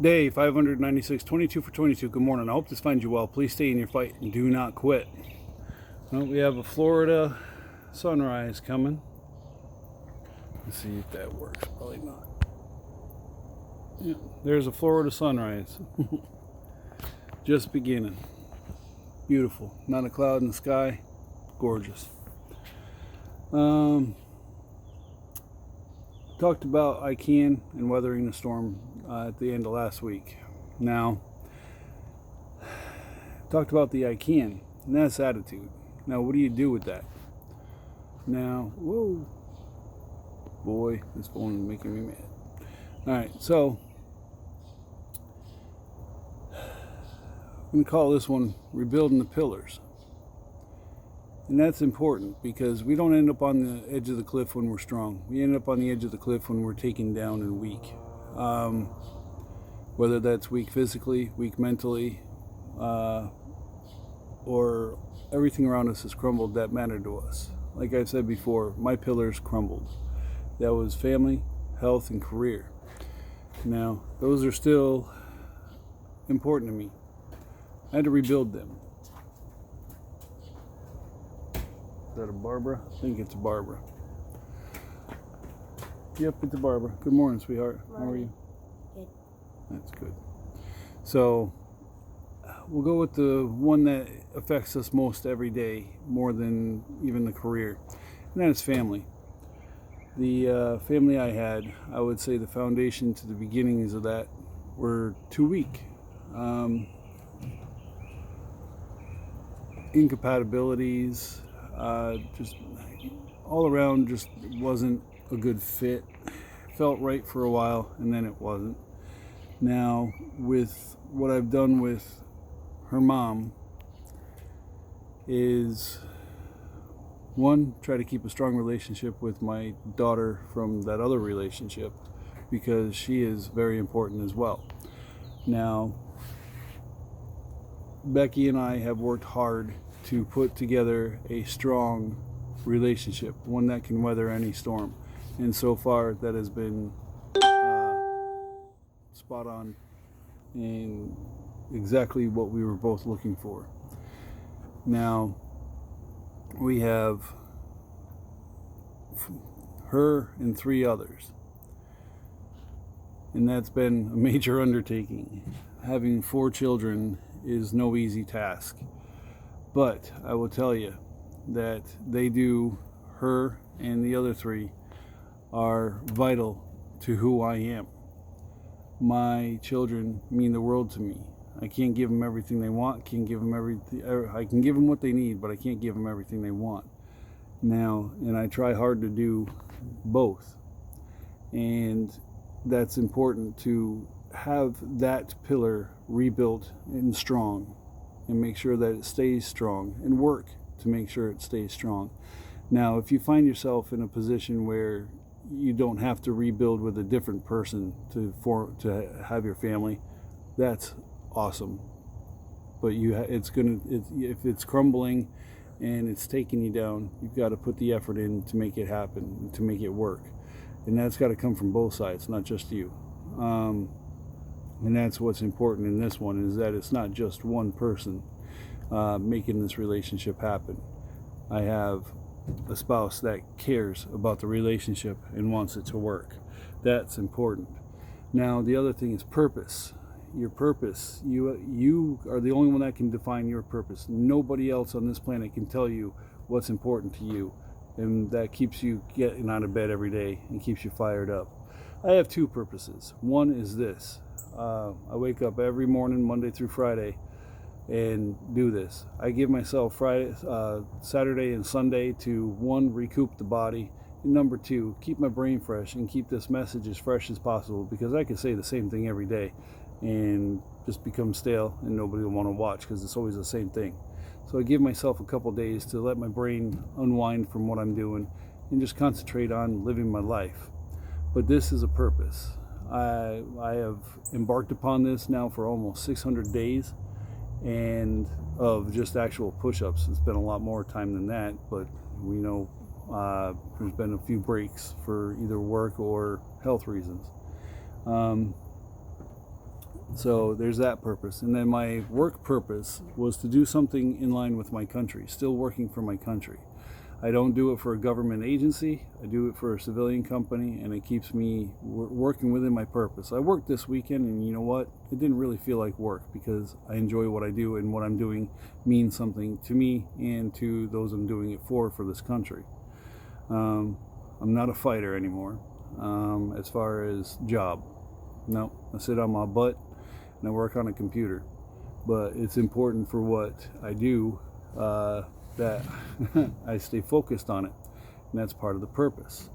Day 596, 22 for 22. Good morning. I hope this finds you well. Please stay in your fight and do not quit. Well, we have a Florida sunrise coming. Let's see if that works. Probably not. Yeah, there's a Florida sunrise. Just beginning. Beautiful. Not a cloud in the sky. Gorgeous. Talked about ICANN and weathering the storm at the end of last week. Now, talked about the ICANN, and that's attitude. Now, what do you do with that? Now, whoa, boy, this phone is making me mad. All right, so I'm going to call this one Rebuilding the Pillars. And that's important because we don't end up on the edge of the cliff when we're strong. We end up on the edge of the cliff when we're taken down and weak. Whether that's weak physically, weak mentally, or everything around us has crumbled that mattered to us. Like I've said before, my pillars crumbled. That was family, health, and career. Now, those are still important to me. I had to rebuild them. Is that a Barbara? I think it's a Barbara. Yep, it's a Barbara. Good morning, sweetheart. How are you? Good. That's good. So, we'll go with the one that affects us most every day, more than even the career, and that is family. The family I had, I would say the foundation to the beginnings of that were too weak. Incompatibilities, just all around just wasn't a good fit. Felt right for a while and then it wasn't. Now with what I've done with her mom is one, try to keep a strong relationship with my daughter from that other relationship because she is very important as well. Now Becky and I have worked hard to put together a strong relationship, one that can weather any storm. And so far, that has been spot on and exactly what we were both looking for. Now, we have her and 3 others. And that's been a major undertaking. Having 4 children is no easy task. But I will tell you that her and the other 3 are vital to who I am. My children mean the world to me. I can't give them everything they want. I can give them what they need, but I can't give them everything they want. Now, and I try hard to do both. And that's important to have that pillar rebuilt and strong and make sure that it stays strong and work to make sure it stays strong. Now, if you find yourself in a position where you don't have to rebuild with a different person to have your family, that's awesome. But if it's crumbling and it's taking you down, you've got to put the effort in to make it happen, to make it work. And that's got to come from both sides, not just you. And that's what's important in this one, is that it's not just one person making this relationship happen. I have a spouse that cares about the relationship and wants it to work. That's important. Now, the other thing is purpose. Your purpose. You are the only one that can define your purpose. Nobody else on this planet can tell you what's important to you. And that keeps you getting out of bed every day and keeps you fired up. I have 2 purposes. One is this. I wake up every morning, Monday through Friday, and do this. I give myself Saturday and Sunday to 1, recoup the body, and number 2, keep my brain fresh and keep this message as fresh as possible, because I can say the same thing every day and just become stale and nobody will want to watch because it's always the same thing. So I give myself a couple days to let my brain unwind from what I'm doing and just concentrate on living my life. But this is a purpose. I have embarked upon this now for almost 600 days and of just actual push-ups. It's been a lot more time than that, but we know there's been a few breaks for either work or health reasons. So there's that purpose. And then my work purpose was to do something in line with my country, still working for my country. I don't do it for a government agency. I do it for a civilian company, and it keeps me working within my purpose. I worked this weekend, and you know what? It didn't really feel like work because I enjoy what I do, and what I'm doing means something to me and to those I'm doing it for this country. I'm not a fighter anymore as far as job. No, I sit on my butt and I work on a computer. But it's important for what I do that I stay focused on it, and that's part of the purpose,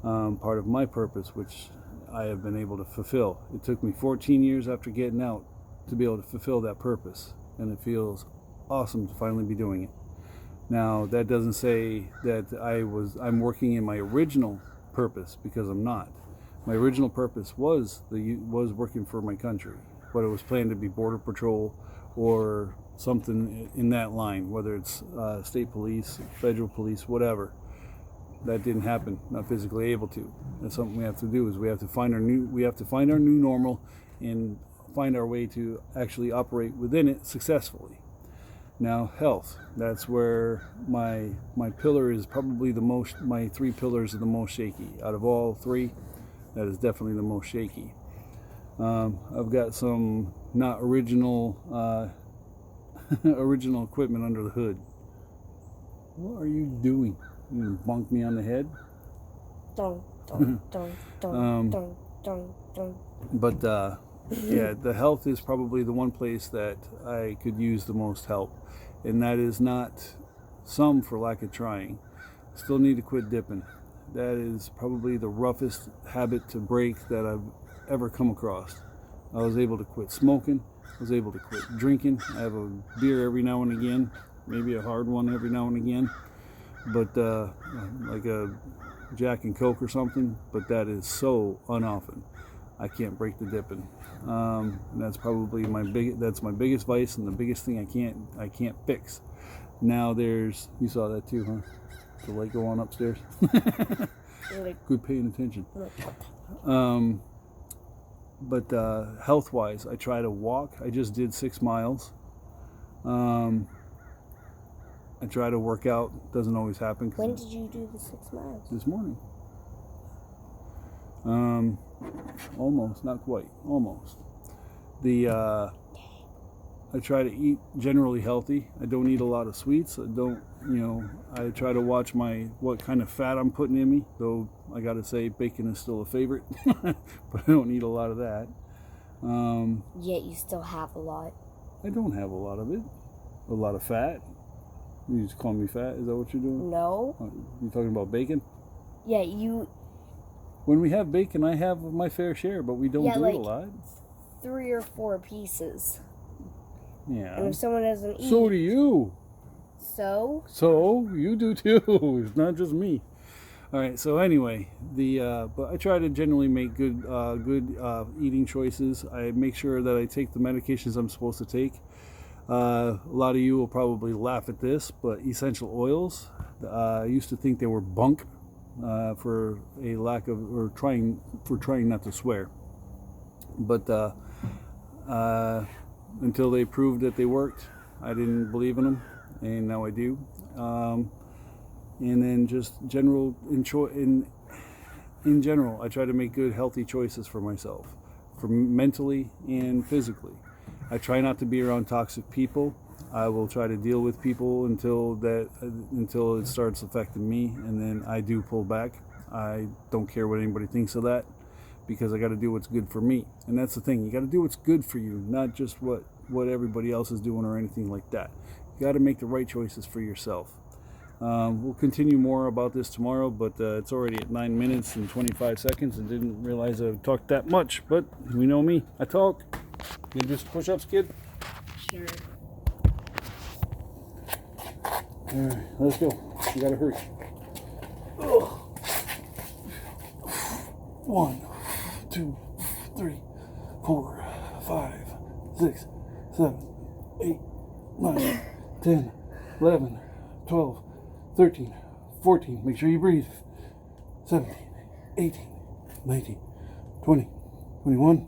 part of my purpose, which I have been able to fulfill. It took me 14 years after getting out to be able to fulfill that purpose, and it feels awesome to finally be doing it. Now, that doesn't say that I'm working in my original purpose, because I'm not. My original purpose was working for my country, but it was planned to be Border Patrol or something in that line, whether it's state police, federal police, whatever. That didn't happen. Not physically able to. That's something we have to do. Is we have to find our new normal and find our way to actually operate within it successfully. Now, health. That's where my pillar is probably the most. My 3 pillars are the most shaky out of all 3. That is definitely the most shaky. I've got some not original original equipment under the hood. What are you doing? You gonna bonk me on the head? But yeah, the health is probably the one place that I could use the most help, and that is not some for lack of trying. Still need to quit dipping. That is probably the roughest habit to break that I've ever come across. I was able to quit smoking. I was able to quit drinking. I have a beer every now and again, maybe a hard one every now and again, but like a Jack and Coke or something, but that is so unoften. I can't break the dipping. And that's probably my biggest vice and the biggest thing I can't fix. Now you saw that too, huh? The light go on upstairs. Good paying attention. But health-wise, I try to walk. I just did 6 miles. I try to work out. Doesn't always happen. When did you do the 6 miles? This morning. Almost, not quite. Almost. I try to eat generally healthy. I don't eat a lot of sweets. I try to watch what kind of fat I'm putting in me, though I gotta say bacon is still a favorite, but I don't eat a lot of that. Yet you still have a lot. I don't have a lot of it. A lot of fat. You just call me fat? Is that what you're doing? No. You talking about bacon? Yeah, When we have bacon, I have my fair share, but we don't do it a lot. 3 or 4 pieces. Yeah. And if someone doesn't eat... So do you. So? So you do too. It's not just me. All right. So anyway, but I try to generally make good eating choices. I make sure that I take the medications I'm supposed to take. A lot of you will probably laugh at this, but essential oils. I used to think they were bunk for a lack of, or trying not to swear. But until they proved that they worked, I didn't believe in them, and now I do. And then just in general, I try to make good, healthy choices for myself, for mentally and physically. I try not to be around toxic people. I will try to deal with people until it starts affecting me, and then I do pull back. I don't care what anybody thinks of that, because I got to do what's good for me. And that's the thing. You got to do what's good for you, not just what everybody else is doing or anything like that. You got to make the right choices for yourself. We'll continue more about this tomorrow, but it's already at 9 minutes and 25 seconds. I didn't realize I talked that much, but you know me. I talk. You gonna do some push-ups, kid? Sure. All right, let's go. You gotta hurry. Ugh. 1, 2, 3, 4, 5, 6, 7, 8, 9, 10, 11, 12, 13, 14. Make sure you breathe. 17, 18, 19, 20, 21,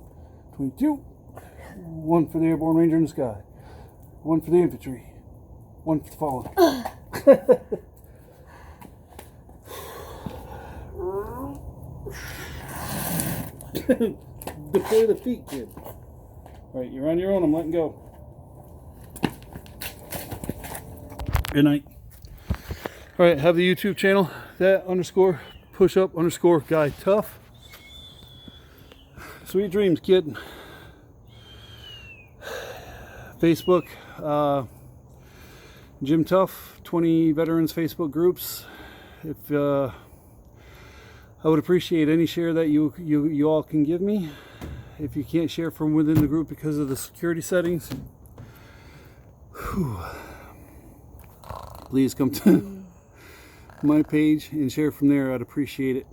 22, One for the airborne ranger in the sky. One for the infantry. One for the fallen. Deploy the feet, kid. Alright, you're on your own. I'm letting go. Good night. Alright, have the YouTube channel. That _ push up _ guy tough. Sweet dreams, kid. Facebook, Jim Tough, 20 veterans Facebook groups. If I would appreciate any share that you all can give me. If you can't share from within the group because of the security settings, please come to my page and share from there. I'd appreciate it.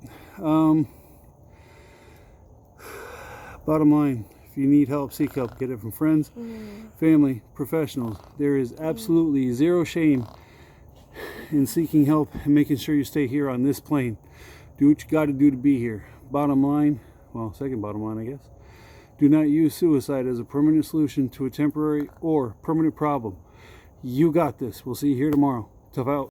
Bottom line, if you need help, seek help. Get it from friends, family, professionals. There is absolutely zero shame in seeking help and making sure you stay here on this plane. Do what you got to do to be here. Bottom line, well, second bottom line, I guess. Do not use suicide as a permanent solution to a temporary or permanent problem. You got this. We'll see you here tomorrow. Tough out.